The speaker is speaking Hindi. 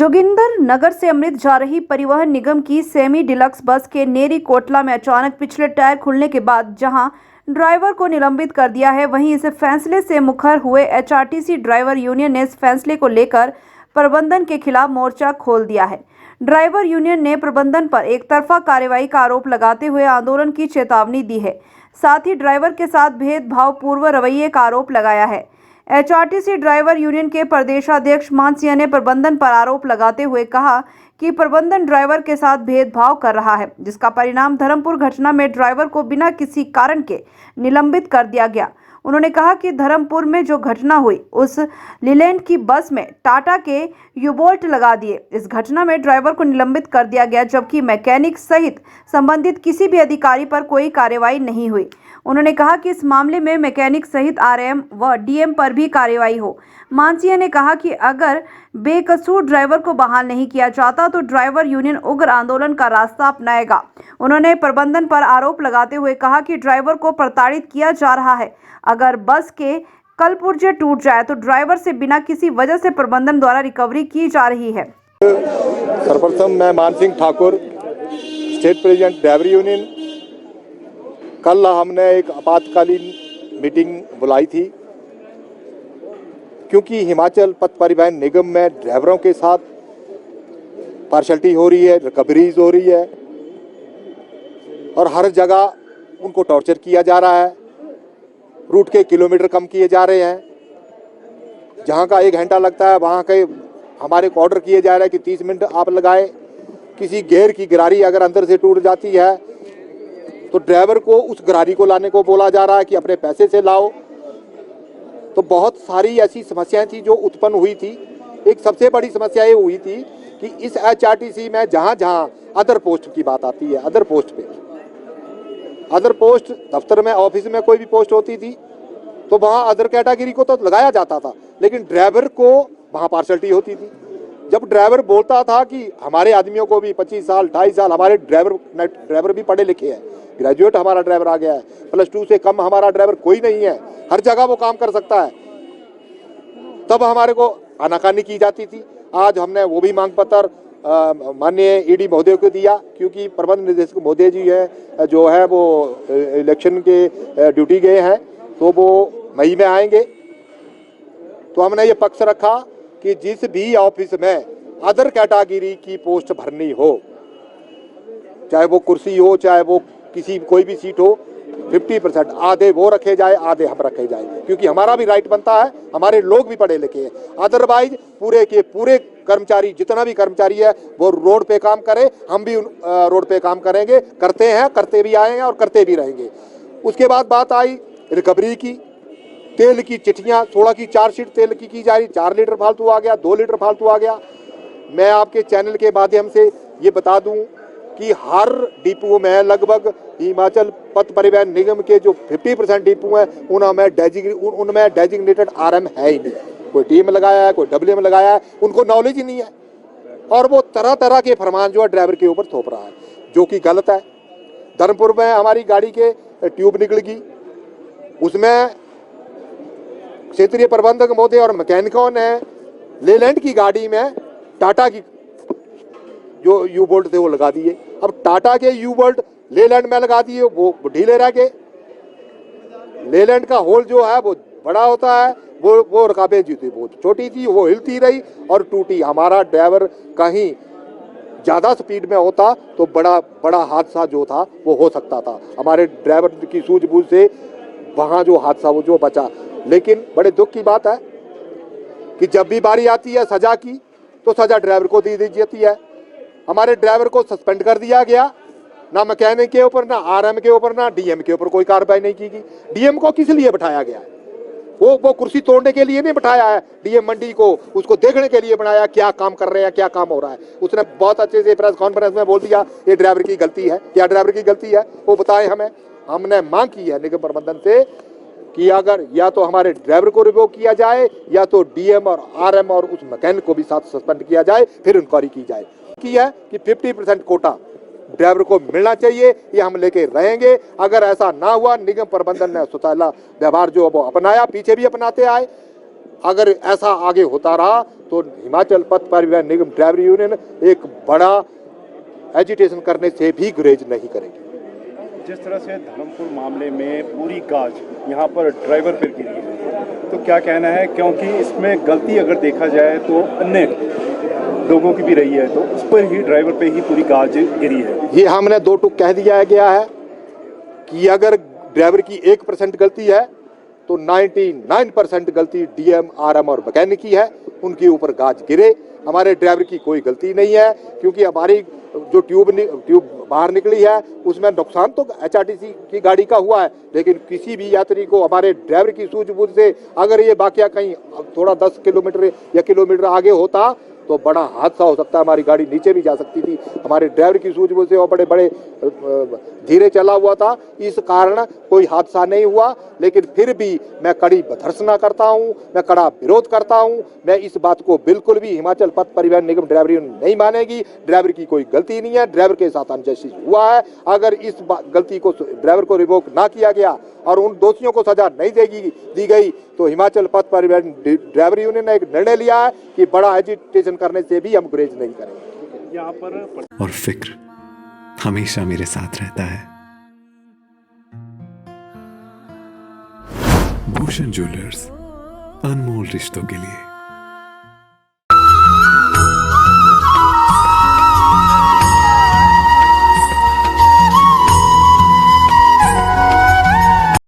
जोगिंदर नगर से अमृत जा रही परिवहन निगम की सेमी डिलक्स बस के नेरी कोटला में अचानक पिछले टायर खुलने के बाद जहां ड्राइवर को निलंबित कर दिया है, वहीं इस फैसले से मुखर हुए एचआरटीसी ड्राइवर यूनियन ने इस फैसले को लेकर प्रबंधन के खिलाफ मोर्चा खोल दिया है। ड्राइवर यूनियन ने प्रबंधन पर एक तरफा कार्रवाई का आरोप लगाते हुए आंदोलन की चेतावनी दी है। साथ ही ड्राइवर के साथ भेदभावपूर्ण रवैये का आरोप लगाया है। एचआरटीसी ड्राइवर यूनियन के प्रदेशाध्यक्ष मानसिंह ने प्रबंधन पर आरोप लगाते हुए कहा कि प्रबंधन ड्राइवर के साथ भेदभाव कर रहा है, जिसका परिणाम धर्मपुर घटना में ड्राइवर को बिना किसी कारण के निलंबित कर दिया गया। उन्होंने कहा कि धर्मपुर में जो घटना हुई उस लीलैंड की बस में टाटा के यूबोल्ट लगा दिए। इस घटना में ड्राइवर को निलंबित कर दिया गया, जबकि मैकेनिक सहित संबंधित किसी भी अधिकारी पर कोई कार्रवाई नहीं हुई। उन्होंने कहा कि इस मामले में मैकेनिक सहित आरएम व डीएम पर भी कार्रवाई हो। मानसिंह ने कहा कि अगर बेकसूर ड्राइवर को बहाल नहीं किया जाता तो ड्राइवर यूनियन उग्र आंदोलन का रास्ता अपनाएगा। उन्होंने प्रबंधन पर आरोप लगाते हुए कहा कि ड्राइवर को प्रताड़ित किया जा रहा है। अगर बस के कल पुर्जे टूट जाए तो ड्राइवर से बिना किसी वजह से प्रबंधन द्वारा रिकवरी की जा रही है। सर्वप्रथम मैं Mansingh Thakur, state president driver union. कल हमने एक आपातकालीन मीटिंग बुलाई थी क्योंकि हिमाचल पथ परिवहन निगम में ड्राइवरों के साथ पार्शलिटी हो रही है, रिकवरीज हो रही है और हर जगह उनको टॉर्चर किया जा रहा है। रूट के किलोमीटर कम किए जा रहे हैं। जहाँ का 1 घंटा लगता है वहाँ के हमारे को ऑर्डर किए जा रहा है कि 30 मिनट आप लगाए। किसी गेयर की गरारी अगर अंदर से टूट जाती है तो ड्राइवर को उस गरारी को लाने को बोला जा रहा है कि अपने पैसे से लाओ। तो बहुत सारी ऐसी समस्याएं थी जो उत्पन्न हुई थी। एक सबसे बड़ी समस्या ये हुई थी कि इस एचआरटीसी में जहाँ जहाँ अदर पोस्ट की बात आती है, अदर पोस्ट दफ्तर में, ऑफिस में कोई भी पोस्ट होती थी तो वहाँ अदर कैटेगरी को तो लगाया जाता था, लेकिन ड्राइवर को वहाँ पार्शलिटी होती थी। जब ड्राइवर बोलता था कि हमारे आदमियों को भी 25 साल 28 साल, हमारे ड्राइवर भी पढ़े लिखे हैं, ग्रेजुएट हमारा ड्राइवर आ गया है, +2 से कम हमारा ड्राइवर कोई नहीं है, हर जगह वो काम कर सकता है, तब हमारे को आनाकानी की जाती थी। आज हमने वो भी मांग पत्र माननीय ईडी महोदय को दिया, क्योंकि प्रबंध निदेशक महोदय जी है जो है वो इलेक्शन के ड्यूटी गए हैं, तो वो मई में आएंगे। तो हमने ये पक्ष रखा कि जिस भी ऑफिस में अदर कैटेगरी की पोस्ट भरनी हो, चाहे वो कुर्सी हो, चाहे वो कोई भी सीट हो, 50% आधे वो रखे जाए, आधे हम रखे जाए, क्योंकि हमारा भी राइट बनता है, हमारे लोग भी पढ़े लिखे हैं। अदरवाइज पूरे के पूरे कर्मचारी, जितना भी कर्मचारी है वो रोड पे काम करे, हम भी रोड पे काम करेंगे, करते हैं, करते भी आएंगे और करते भी रहेंगे। उसके बाद बात आई रिकवरी की। तेल की चिट्ठियाँ 16 की चार्जशीट तेल की जा रही, 4 लीटर फालतू आ गया, 2 लीटर फालतू आ गया। मैं आपके चैनल के माध्यम से ये बता दूं कि हर डिपो में लगभग हिमाचल पथ परिवहन निगम के जो 50% डिपो हैं उनमें डेजिग्नेटेड आरएम है ही नहीं। कोई टीम लगाया है, कोई डब्ल्यूएम लगाया है, उनको नॉलेज ही नहीं है और वो तरह तरह के फरमान जो है ड्राइवर के ऊपर थोप रहा है, जो कि गलत है। धर्मपुर में हमारी गाड़ी के ट्यूब निकल गई, उसमें क्षेत्रीय प्रबंधक महोदय और मैकेनिकों ने लीलैंड की गाड़ी में टाटा की जो यू बोल्ट थे वो लगा दिए। अब टाटा के यू बोल्ट लीलैंड में लगा दिए, वो ढीले रह गए। लीलैंड का होल जो है वो बड़ा होता है, वो रकाबें जो थी वो छोटी थी, वो हिलती रही और टूटी। हमारा ड्राइवर कहीं ज़्यादा स्पीड में होता तो बड़ा हादसा जो था वो हो सकता था। हमारे ड्राइवर की सूझबूझ से वहाँ जो हादसा वो जो बचा। लेकिन बड़े दुख की बात है कि जब भी बारी आती है सजा की तो सजा ड्राइवर को दी जाती है। हमारे ड्राइवर को सस्पेंड कर दिया गया, ना मैकेनिक के ऊपर, ना आरएम के ऊपर, ना डीएम के ऊपर कोई कार्रवाई नहीं की गई। डीएम को किस लिए बैठाया गया? वो कुर्सी तोड़ने के लिए नहीं बैठाया है। डीएम मंडी को उसको देखने के लिए बनाया, क्या काम कर रहे हैं, क्या काम हो रहा है। उसने बहुत अच्छे से प्रेस कॉन्फ्रेंस में बोल दिया ये ड्राइवर की गलती है। क्या ड्राइवर की गलती है वो बताएं हमें। हमने मांग की है निगम प्रबंधन से कि अगर या तो हमारे ड्राइवर को रिवोक किया जाए या तो डीएम और आरएम और उस मैकेनिक को भी साथ सस्पेंड किया जाए, फिर इंक्वायरी की जाए। की है कि 50% कोटा ड्राइवर को मिलना चाहिए, ये हम लेके रहेंगे। अगर ऐसा ना हुआ, निगम प्रबंधन ने सुचाला व्यवहार जो वो अपनाया, पीछे भी अपनाते आए, अगर ऐसा आगे होता रहा तो हिमाचल पथ परिवहन निगम ड्राइवर यूनियन एक बड़ा एजिटेशन करने से भी गुरेज नहीं करेगी। जिस तरह से धर्मपुर मामले में पूरी गाज यहाँ पर ड्राइवर पर गिरी है, तो क्या कहना है, क्योंकि इसमें गलती अगर देखा जाए तो अन्य लोगों की भी रही है, तो उस पर ही ड्राइवर पे ही पूरी गाज गिरी है। ये हमने दो टूक कह दिया गया है कि अगर ड्राइवर की 1% गलती है तो 99% गलती डीएम, आरएम और मैकेनिक की है, उनके ऊपर गाज गिरे। हमारे ड्राइवर की कोई गलती नहीं है, क्योंकि हमारी जो ट्यूब बाहर निकली है उसमें नुकसान तो एचआरटीसी की गाड़ी का हुआ है, लेकिन किसी भी यात्री को हमारे ड्राइवर की सूझबूझ से अगर ये वाकया कहीं थोड़ा 10 किलोमीटर या किलोमीटर आगे होता तो बड़ा हादसा हो सकता है, हमारी गाड़ी नीचे भी जा सकती थी। हमारे ड्राइवर की सूझबूझ से वो बड़े बड़े धीरे चला हुआ था, इस कारण कोई हादसा नहीं हुआ। लेकिन फिर भी मैं कड़ी भर्त्सना करता हूं, मैं कड़ा विरोध करता हूं। मैं इस बात को बिल्कुल भी हिमाचल पथ परिवहन निगम ड्राइवर यूनियन नहीं मानेगी। ड्राइवर की कोई गलती नहीं है, ड्राइवर के साथ अनजस्टिस हुआ है। अगर इस गलती को ड्राइवर को रिवोक ना किया गया और उन दोषियों को सजा नहीं दी गई तो हिमाचल पथ परिवहन ड्राइवर यूनियन ने एक निर्णय लिया है कि बड़ा एजिटेशन करने से भी हम गुरेज नहीं करेंगे। यहाँ पर और फिक्र हमेशा मेरे साथ रहता है। भूषण ज्वेलर्स, अनमोल रिश्तों के लिए।